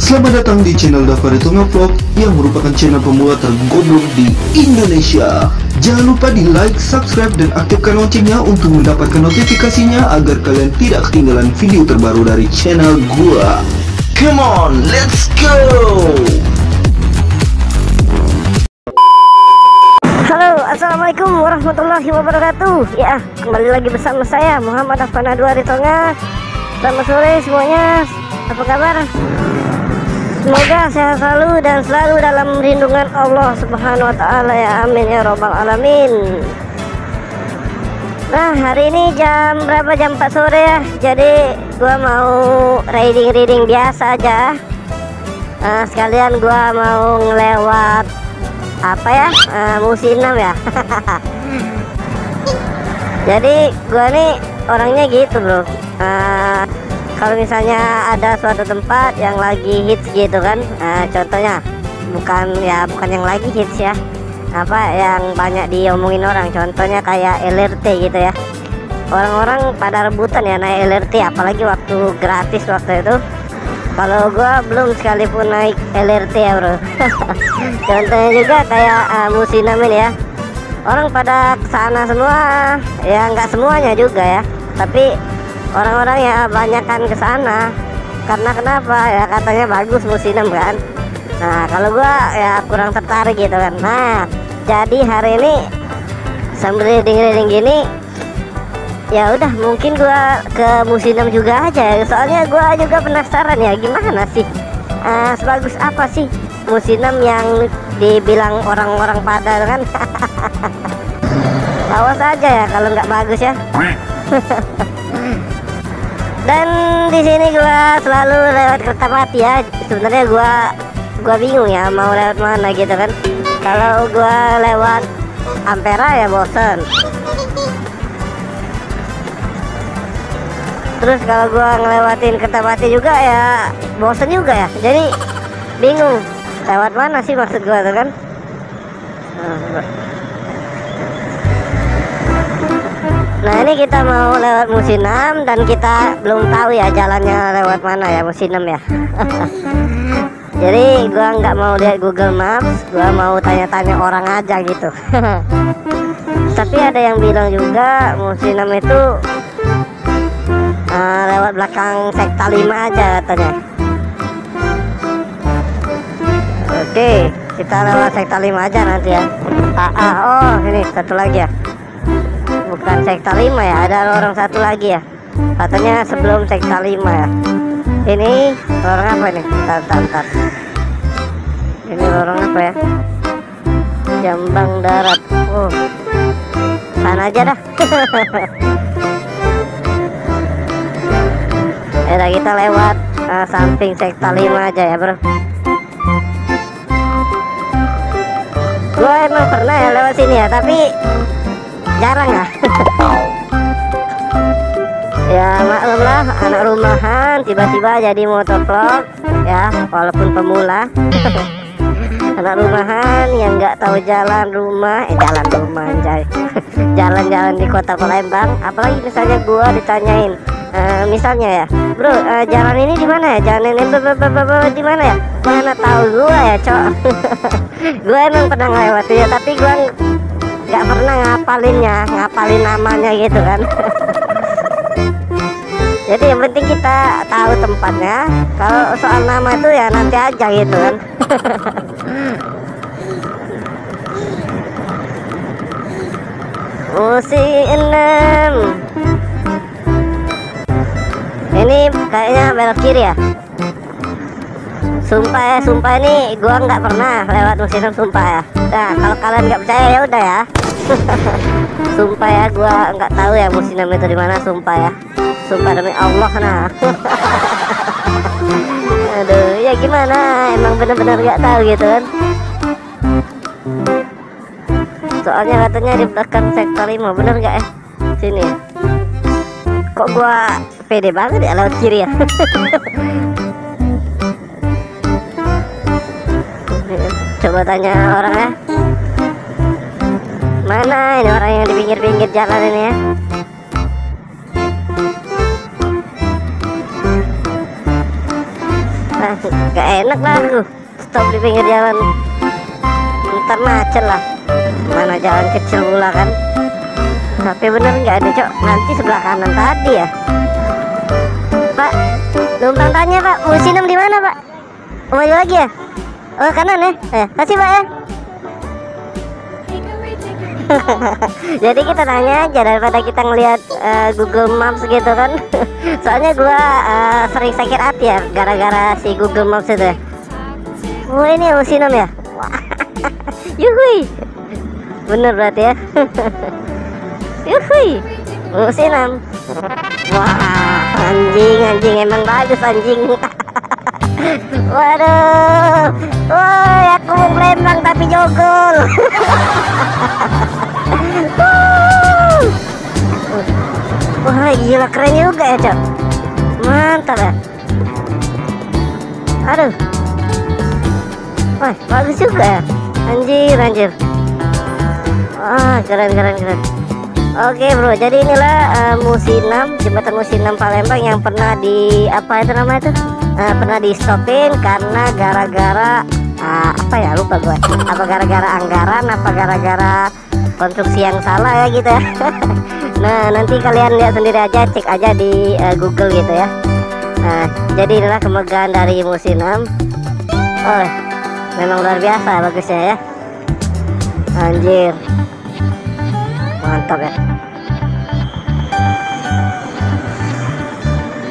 Selamat datang di channel Dafari Tonga Vlog yang merupakan channel pemula tergoblok di Indonesia. Jangan lupa di like, subscribe, dan aktifkan loncengnya untuk mendapatkan notifikasinya agar kalian tidak ketinggalan video terbaru dari channel gua. Come on, let's go! Halo, assalamualaikum warahmatullahi wabarakatuh. Ya, kembali lagi bersama saya Muhammad Afana Dua Tonga. Selamat sore semuanya. Apa kabar? Semoga sehat selalu dan selalu dalam lindungan Allah Subhanahu wa Ta'ala, ya amin ya robbal alamin. Nah, hari ini jam berapa? Jam 4 sore ya. Jadi gua mau reading biasa aja. Sekalian gua mau ngelewat apa ya, musim 6 ya. Jadi gua nih orangnya gitu bro. Kalau misalnya ada suatu tempat yang lagi hits gitu kan, contohnya bukan yang lagi hits ya, apa yang banyak diomongin orang, contohnya kayak LRT gitu ya. Orang-orang pada rebutan ya naik LRT, apalagi waktu gratis waktu itu. Kalau gua belum sekalipun naik LRT ya bro. Contohnya juga kayak Musinamin ya, orang pada kesana semua ya, nggak semuanya juga ya, tapi orang-orang ya banyakan ke sana. Karena kenapa ya, katanya bagus musim kan. Nah, kalau gua ya kurang tertarik gitu kan. Nah, jadi hari ini sambil reading gini, ya udah mungkin gua ke musim juga aja. Soalnya gua juga penasaran ya, gimana sih, sebagus apa sih musim yang dibilang orang-orang pada kan. Awas aja ya kalau nggak bagus ya. Dan di sini gua selalu lewat Kertapati ya. Sebenarnya gua bingung ya mau lewat mana gitu kan. Kalau gua lewat Ampera ya bosen. Terus kalau gua ngelewatin Kertapati juga ya bosen juga ya. Jadi bingung lewat mana sih maksud gua tuh kan. Nah, ini kita mau lewat musim 6 dan kita belum tahu ya jalannya lewat mana ya musim 6 ya. Jadi gua nggak mau lihat Google Maps, gua mau tanya-tanya orang aja gitu. Tapi ada yang bilang juga musim 6 itu lewat belakang sekta 5 aja katanya. Oke, kita lewat sekta 5 aja nanti ya. Oh ini satu lagi ya, bukan sekta 5 ya, ada lorong satu lagi ya, katanya sebelum sekta 5 ya. Ini lorong apa ini? Bentar. Ini lorong apa ya? Jambang Darat. Oh, sana aja dah. Ya kita lewat samping sekta 5 aja ya bro. Gue emang pernah ya lewat sini ya, tapi jarang ya. Ya maklum lah, anak rumahan tiba-tiba jadi motovlog ya, walaupun pemula. Anak rumahan yang nggak tahu jalan rumah anjay. Jalan-jalan di kota Palembang, apalagi misalnya gua ditanyain, misalnya ya bro, jalan ini di mana ya, jalan ini di mana ya, mana tahu gua ya cok. Gua emang pernah ngelewati ya, tapi gua nggak pernah ngapalin namanya gitu kan. Jadi yang penting kita tahu tempatnya. Kalau soal nama itu ya nanti aja gitu kan. Musim 6 ini kayaknya belok kiri ya. Sumpah ini gua nggak pernah lewat musim 6, sumpah ya. Nah, kalau kalian nggak percaya ya udah ya. Sumpah ya, gua nggak tahu ya musim 6 itu di mana, sumpah ya. Sumpah demi Allah nah. Aduh, ya gimana? Emang bener-bener nggak tahu gitu kan. Soalnya katanya di belakang sektor 5, bener nggak ya? Sini. Kok gua pede banget ya lewat kiri ya? Coba tanya orang ya. Mana ini orang yang di pinggir-pinggir jalan ini ya? Gak enak lah aku stop di pinggir jalan, ntar macet lah, mana jalan kecil pula kan. Tapi bener nggak ada cok, nanti sebelah kanan tadi ya. Pak, numpang tanya Pak, museum di mana Pak? Maju lagi ya? Oh kanan ya? Kasih Pak ya. Jadi kita tanya aja daripada kita ngelihat Google Maps gitu kan. Soalnya gua sering sakit hati ya gara-gara si Google Maps itu ya. Oh ini museum ya. Yuhui. Bener berarti ya. Yuhui. Museum. Wah anjing emang bagus anjing. Waduh, woi aku mau Palembang tapi jogol. Wah gila keren juga ya cok, mantap ya. Aduh, wah bagus juga ya, anjir. Wah keren. Oke bro, jadi inilah Musinam, jembatan Musinam Palembang yang pernah di apa itu nama itu? Pernah di stopin karena gara-gara apa ya lupa gue, apa gara-gara anggaran, apa gara-gara konstruksi yang salah ya gitu ya. Nah nanti kalian lihat sendiri aja, cek aja di Google gitu ya. Nah jadi inilah kemegahan dari Musinam. Oh memang luar biasa bagusnya ya, anjir mantap ya.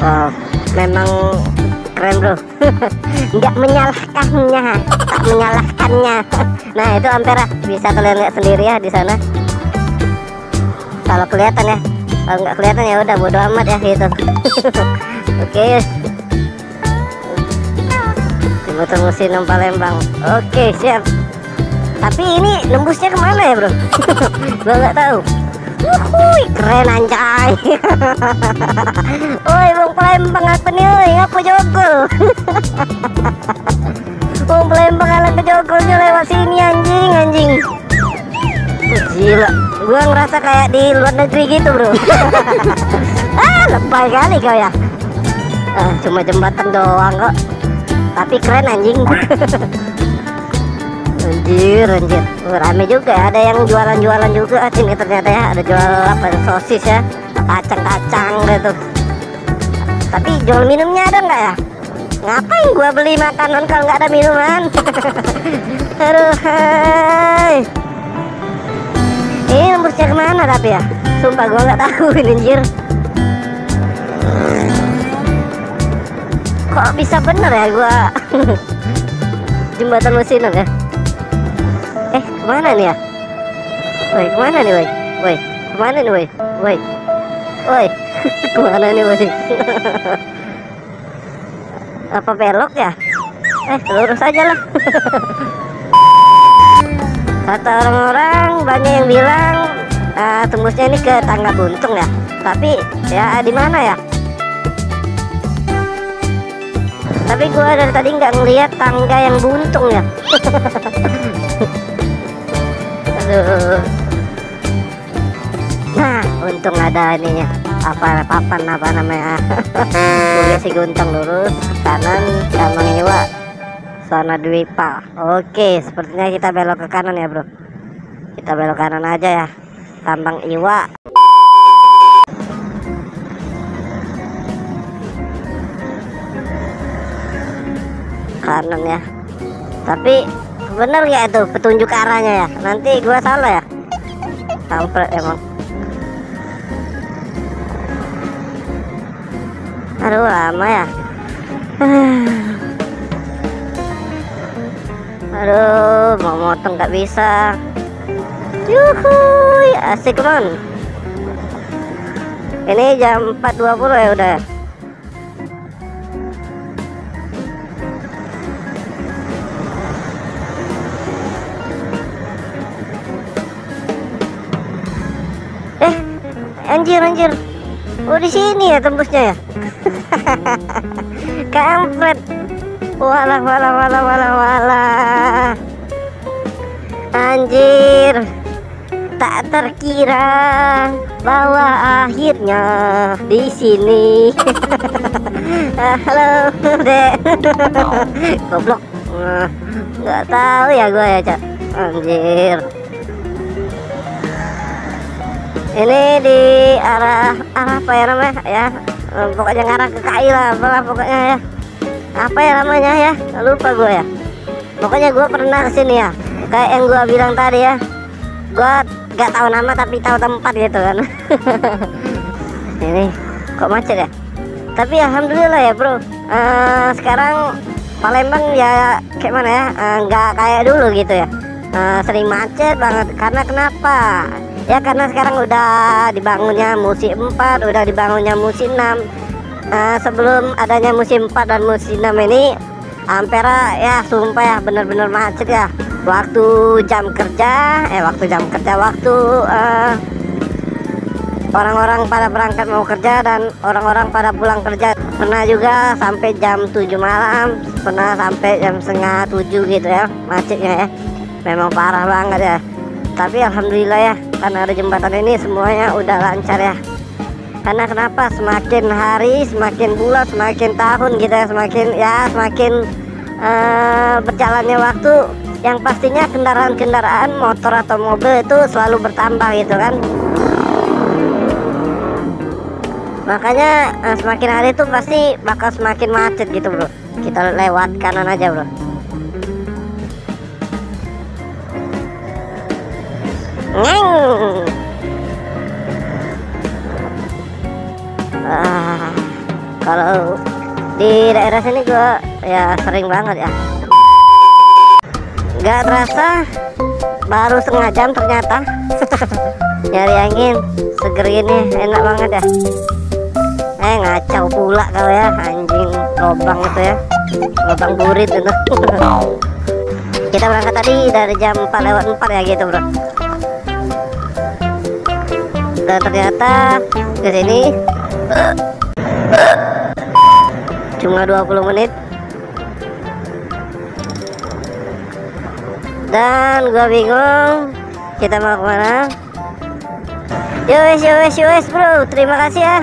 Wow memang keren bro. Nggak menyalahkannya, tak menyalahkannya. Nah itu Ampera, bisa kalian lihat sendiri ya di sana. Kalau kelihatan ya, kalau nggak kelihatan ya udah bodo amat ya gitu. Oke, jembatan Musinam Palembang. Oke siap. Tapi ini nembusnya kemana ya bro? Gua nggak tahu. Wuhui, keren anjay. Oi bang Palembang apa nih, oi apa jogol? Bang Palembang ala kejogolnya lewat sini anjing. Gila, gua ngerasa kayak di luar negeri gitu bro. Lebay kali kau ya. Cuma jembatan doang kok, tapi keren anjing. Anjir, rame juga ya. Ada yang jualan juga sini ternyata ya. Ada jual apa, sosis ya, kacang gitu. Tapi jual minumnya ada nggak ya? Ngapain gua beli makanan kalau nggak ada minuman? Aduh, hai. Ini nembusnya kemana tapi ya? Sumpah gua nggak tahu ini anjir. Kok bisa bener ya gua? Jembatan Musinam ya. Kemana nih ya? Woi, kemana nih woi? Kemana nih woi? Kemana nih woi? Apa belok ya? Lurus aja lah. Kata orang-orang banyak yang bilang tembusnya ini ke Tangga Buntung ya. Tapi ya di mana ya? Tapi gua dari tadi nggak ngelihat tangga yang buntung ya. Nah untung ada ininya, papan apa namanya. Boleh si Guntang lurus kanan, Tambang Iwa, Zona Dwipa. Oke sepertinya kita belok ke kanan ya bro. Kita belok kanan aja ya, Tambang Iwa. Kanan ya, tapi bener ya itu petunjuk arahnya ya? Nanti gua salah ya? Kampret emang. Aduh lama ya. Aduh mau motong nggak bisa. Yuhuy asik man. Ini jam 4.20 ya udah. Anjir. Oh di sini ya tembusnya ya. Kampret. Walah. Anjir. Tak terkira bahwa akhirnya di sini. Halo, Dek. Goblok. Nggak tahu ya gue ya, Cak. Anjir. Ini di arah apa ya namanya ya? Pokoknya ngarah ke KI lah, apalah pokoknya ya. Apa ya namanya ya? Lupa gue ya. Pokoknya gue pernah kesini ya. Kayak yang gue bilang tadi ya. Gue gak tahu nama tapi tahu tempat gitu kan. Ini kok macet ya? Tapi alhamdulillah ya bro. Sekarang Palembang ya kayak mana ya? Nggak kayak dulu gitu ya. Sering macet banget. Karena kenapa? Ya karena sekarang udah dibangunnya musim 4, udah dibangunnya musim 6. Sebelum adanya musim 4 dan musim 6 ini Ampera ya sumpah ya bener-bener macet ya. Waktu jam kerja waktu orang-orang pada berangkat mau kerja dan orang-orang pada pulang kerja. Pernah juga sampai jam 7 malam, pernah sampai jam setengah 7 gitu ya macetnya ya. Memang parah banget ya. Tapi alhamdulillah ya, karena ada jembatan ini semuanya udah lancar ya. Karena kenapa? Semakin hari, semakin bulan, semakin tahun gitu ya, semakin berjalannya waktu, yang pastinya kendaraan-kendaraan motor atau mobil itu selalu bertambah gitu kan. Makanya semakin hari itu pasti bakal semakin macet gitu bro. Kita lewat kanan aja bro. Kalau di daerah sini gua ya sering banget ya. Gak terasa baru setengah jam ternyata. Nyari angin seger gini enak banget ya. Ngacau pula kau ya, anjing lobang itu ya, lobang burit itu. Kita berangkat tadi dari jam 4:04 ya gitu bro. Dan ternyata ke sini cuma 20 menit. Dan gua bingung kita mau kemana. Yowes bro, terima kasih ya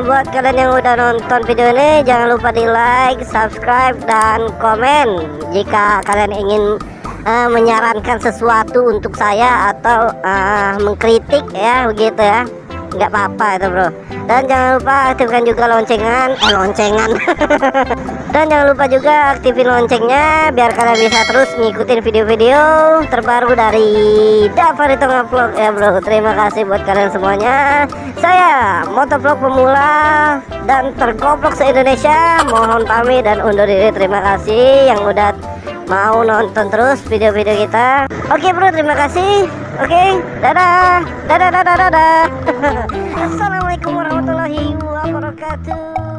buat kalian yang udah nonton video ini. Jangan lupa di like, subscribe, dan komen jika kalian ingin menyarankan sesuatu untuk saya atau mengkritik ya begitu ya, nggak apa-apa itu bro. Dan jangan lupa aktifkan juga loncengan. Dan jangan lupa juga aktifin loncengnya biar kalian bisa terus ngikutin video-video terbaru dari Davarito Vlog ya bro. Terima kasih buat kalian semuanya. Saya motovlog pemula dan tergoblok se-Indonesia mohon pamit dan undur diri. Terima kasih yang udah mau nonton terus video-video kita. Oke bro, terima kasih. Oke, dadah. Assalamualaikum warahmatullahi wabarakatuh.